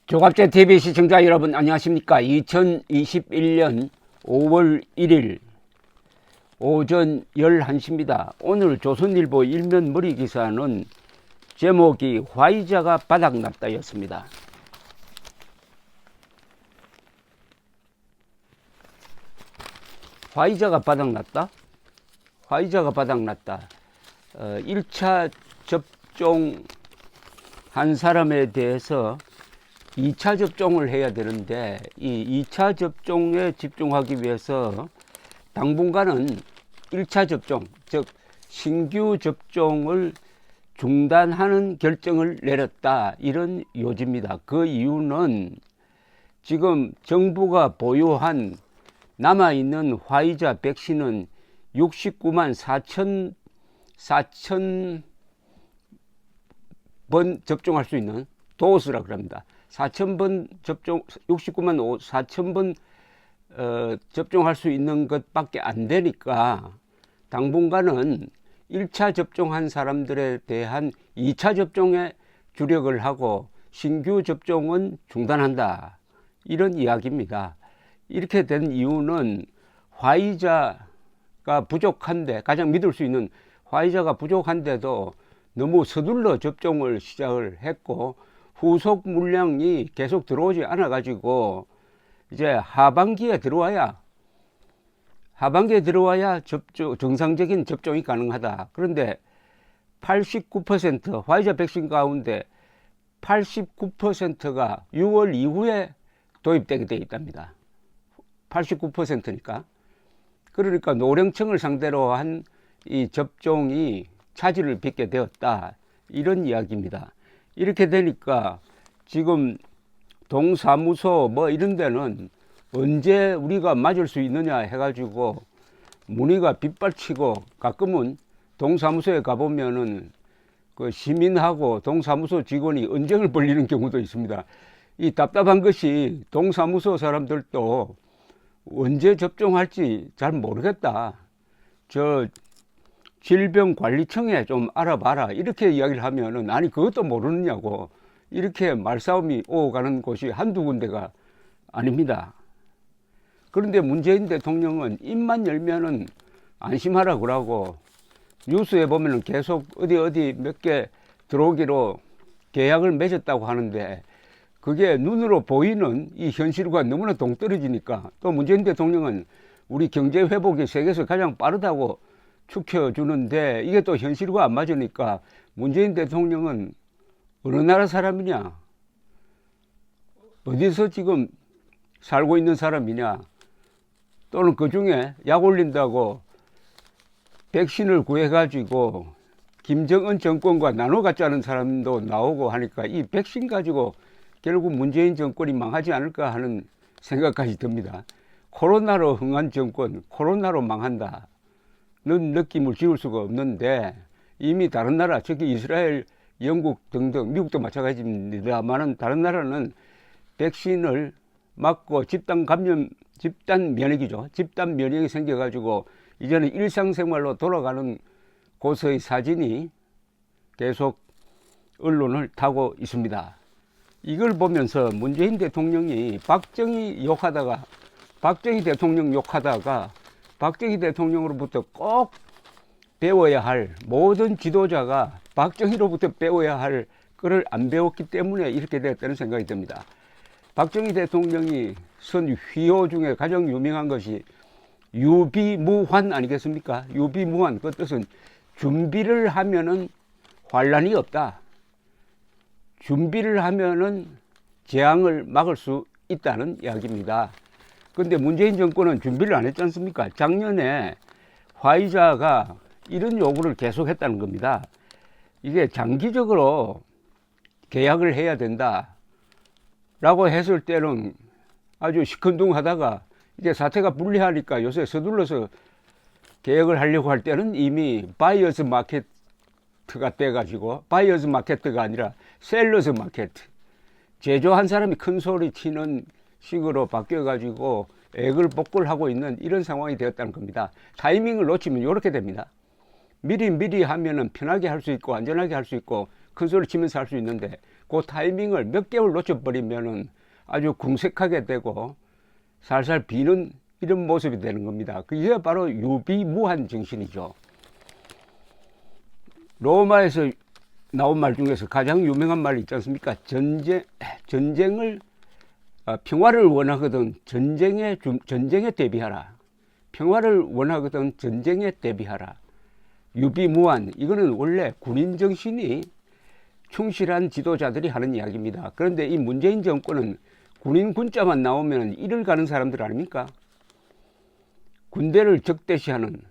조갑제 TV 시청자 여러분 안녕하십니까. 2021년 5월 1일 오전 11시입니다. 오늘 조선일보 일면 머리 기사는 제목이 화이자가 바닥났다 였습니다. 화이자가 바닥났다? 화이자가 바닥났다. 1차 접종 한 사람에 대해서 2차 접종을 해야 되는데 이 2차 접종에 집중하기 위해서 당분간은 1차 접종, 즉 신규 접종을 중단하는 결정을 내렸다, 이런 요지입니다. 그 이유는 지금 정부가 보유한 남아있는 화이자 백신은 69만 4천 번 접종할 수 있는 도스라 그럽니다. 4,000번 접종, 69만 4,000번 접종할 수 있는 것밖에 안 되니까 당분간은 1차 접종한 사람들에 대한 2차 접종에 주력을 하고 신규 접종은 중단한다, 이런 이야기입니다. 이렇게 된 이유는 화이자가 부족한데, 가장 믿을 수 있는 화이자가 부족한데도 너무 서둘러 접종을 시작을 했고 후속 물량이 계속 들어오지 않아 가지고 이제 하반기에 들어와야 정상적인 접종이 가능하다. 그런데 89% 화이자 백신 가운데 89%가 6월 이후에 도입되게 되어 있답니다. 89%니까. 그러니까 노령층을 상대로 한 이 접종이 차질을 빚게 되었다, 이런 이야기입니다. 이렇게 되니까 지금 동사무소 뭐 이런 데는 언제 우리가 맞을 수 있느냐 해가지고 문의가 빗발치고, 가끔은 동사무소에 가보면은 그 시민하고 동사무소 직원이 언쟁을 벌이는 경우도 있습니다. 이 답답한 것이 동사무소 사람들도 언제 접종할지 잘 모르겠다, 저 질병관리청에 좀 알아봐라, 이렇게 이야기를 하면은 아니 그것도 모르느냐고, 이렇게 말싸움이 오가는 곳이 한두 군데가 아닙니다. 그런데 문재인 대통령은 입만 열면은 안심하라 그러고, 뉴스에 보면은 계속 어디 몇 개 들어오기로 계약을 맺었다고 하는데 그게 눈으로 보이는 이 현실과 너무나 동떨어지니까, 또 문재인 대통령은 우리 경제 회복이 세계에서 가장 빠르다고 축혀주는데 이게 또 현실과 안 맞으니까 문재인 대통령은 어느 나라 사람이냐, 어디서 지금 살고 있는 사람이냐, 또는 그 중에 약 올린다고 백신을 구해가지고 김정은 정권과 나눠 갖자는 사람도 나오고 하니까 이 백신 가지고 결국 문재인 정권이 망하지 않을까 하는 생각까지 듭니다. 코로나로 흥한 정권, 코로나로 망한다 는 느낌을 지울 수가 없는데, 이미 다른 나라, 특히 이스라엘, 영국 등등, 미국도 마찬가지입니다만은 다른 나라는 백신을 맞고 집단 면역이죠. 집단 면역이 생겨가지고 이제는 일상생활로 돌아가는 곳의 사진이 계속 언론을 타고 있습니다. 이걸 보면서 문재인 대통령이 박정희 대통령 욕하다가 박정희 대통령으로부터 꼭 배워야 할, 모든 지도자가 박정희로부터 배워야 할 거를 안 배웠기 때문에 이렇게 되었다는 생각이 듭니다. 박정희 대통령이 쓴 휘호 중에 가장 유명한 것이 유비무환 아니겠습니까? 유비무환, 그 뜻은 준비를 하면은 환란이 없다, 준비를 하면은 재앙을 막을 수 있다는 이야기입니다. 근데 문재인 정권은 준비를 안 했지 않습니까? 작년에 화이자가 이런 요구를 계속 했다는 겁니다. 이게 장기적으로 계약을 해야 된다 라고 했을 때는 아주 시큰둥하다가 이제 사태가 불리하니까 요새 서둘러서 계약을 하려고 할 때는 이미 바이어스 마케트가 돼가지고, 바이어스 마케트가 아니라 셀러스 마케트, 제조한 사람이 큰 소리 치는 식으로 바뀌어가지고 애걸복걸하고 있는 이런 상황이 되었다는 겁니다. 타이밍을 놓치면 이렇게 됩니다. 미리 하면은 편하게 할 수 있고 안전하게 할 수 있고 큰 소리 치면서 할 수 있는데, 그 타이밍을 몇 개월 놓쳐버리면은 아주 궁색하게 되고 살살 비는 이런 모습이 되는 겁니다. 그게 바로 유비무한 정신이죠. 로마에서 나온 말 중에서 가장 유명한 말이 있지 않습니까? 전쟁을 평화를 원하거든 전쟁에 대비하라. 평화를 원하거든 전쟁에 대비하라. 유비무한, 이거는 원래 군인 정신이 충실한 지도자들이 하는 이야기입니다. 그런데 이 문재인 정권은 군인 군자만 나오면 이를 가는 사람들 아닙니까? 군대를 적대시하는,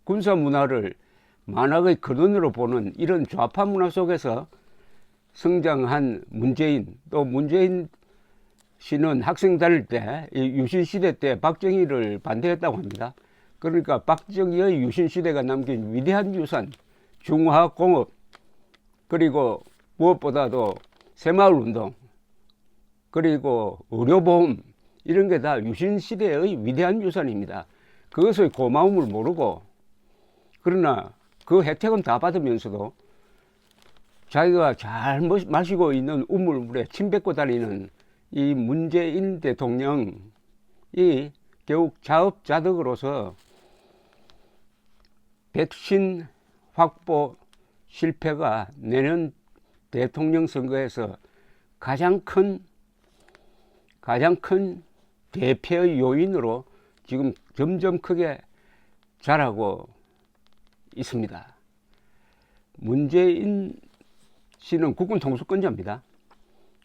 군사 문화를 만악의 근원으로 보는 이런 좌파 문화 속에서 성장한 문재인, 또 문재인 씨는 학생 다닐 때 유신 시대 때 박정희를 반대했다고 합니다. 그러니까 박정희의 유신 시대가 남긴 위대한 유산, 중화공업, 그리고 무엇보다도 새마을운동, 그리고 의료보험, 이런 게 다 유신 시대의 위대한 유산입니다. 그것의 고마움을 모르고, 그러나 그 혜택은 다 받으면서도 자기가 잘 마시고 있는 우물물에 침 뱉고 다니는 이 문재인 대통령이 결국 자업자득으로서 백신 확보 실패가 내년 대통령 선거에서 가장 큰 대패의 요인으로 지금 점점 크게 자라고 있습니다. 문재인 씨는 국군 통수권자입니다.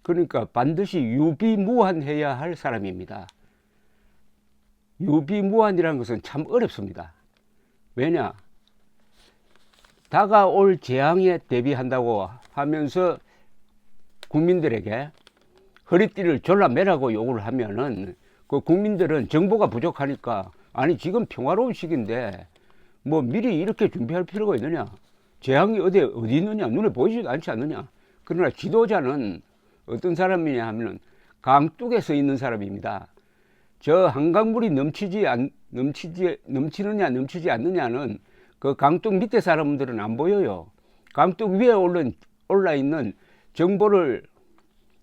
그러니까 반드시 유비무환해야 할 사람입니다. 유비무환이라는 것은 참 어렵습니다. 왜냐? 다가올 재앙에 대비한다고 하면서 국민들에게 허리띠를 졸라매라고 요구를 하면은 그 국민들은 정보가 부족하니까, 아니 지금 평화로운 시기인데 뭐 미리 이렇게 준비할 필요가 있느냐, 재앙이 어디 있느냐, 눈에 보이지도 않지 않느냐. 그러나 지도자는 어떤 사람이냐 하면은 강둑에 서 있는 사람입니다. 저 한강물이 넘치느냐 넘치지 않느냐는 그 강둑 밑에 사람들은 안 보여요. 강둑 위에 올라 있는 정보를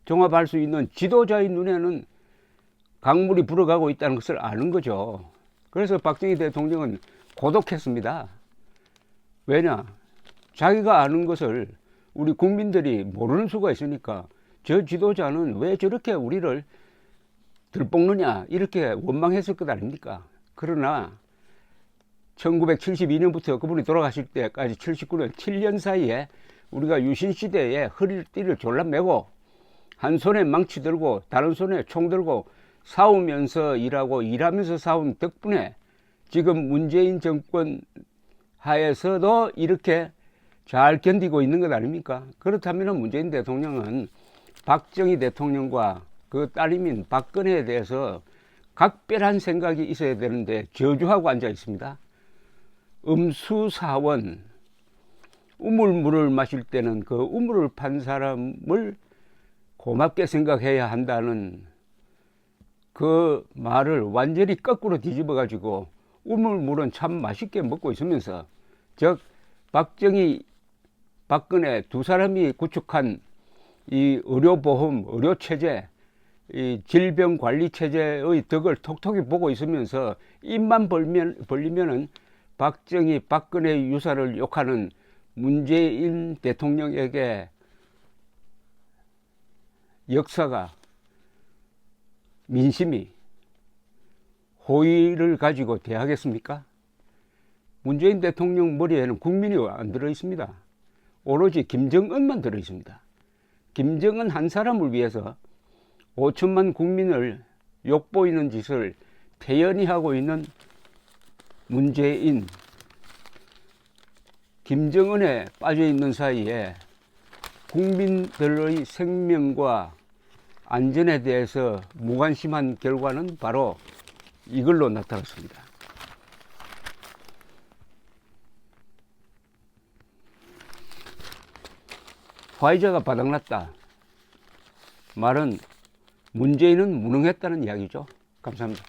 종합할 수 있는 지도자의 눈에는 강물이 불어가고 있다는 것을 아는 거죠. 그래서 박정희 대통령은 고독했습니다. 왜냐? 자기가 아는 것을 우리 국민들이 모르는 수가 있으니까 저 지도자는 왜 저렇게 우리를 들볶느냐 이렇게 원망했을 것 아닙니까? 그러나 1972년부터 그분이 돌아가실 때까지 79년 7년 사이에 우리가 유신시대에 허리띠를 졸라매고 한 손에 망치 들고 다른 손에 총 들고 싸우면서 일하면서 싸운 덕분에 지금 문재인 정권 하에서도 이렇게 잘 견디고 있는 것 아닙니까? 그렇다면 문재인 대통령은 박정희 대통령과 그 딸임인 박근혜에 대해서 각별한 생각이 있어야 되는데 저주하고 앉아 있습니다. 음수사원, 우물물을 마실 때는 그 우물을 판 사람을 고맙게 생각해야 한다는 그 말을 완전히 거꾸로 뒤집어 가지고 우물물은 참 맛있게 먹고 있으면서, 즉 박정희, 박근혜 두 사람이 구축한 이 의료보험, 의료체제, 이 질병관리체제의 덕을 톡톡히 보고 있으면서 입만 벌리면은 박정희, 박근혜 유사를 욕하는 문재인 대통령에게 역사가, 민심이 호의를 가지고 대하겠습니까? 문재인 대통령 머리에는 국민이 안 들어 있습니다. 오로지 김정은만 들어 있습니다. 김정은 한 사람을 위해서 5천만 국민을 욕보이는 짓을 태연히 하고 있는 문재인, 김정은에 빠져 있는 사이에 국민들의 생명과 안전에 대해서 무관심한 결과는 바로 이걸로 나타났습니다. 화이자가 바닥났다 말은 문재인은 무능했다는 이야기죠. 감사합니다.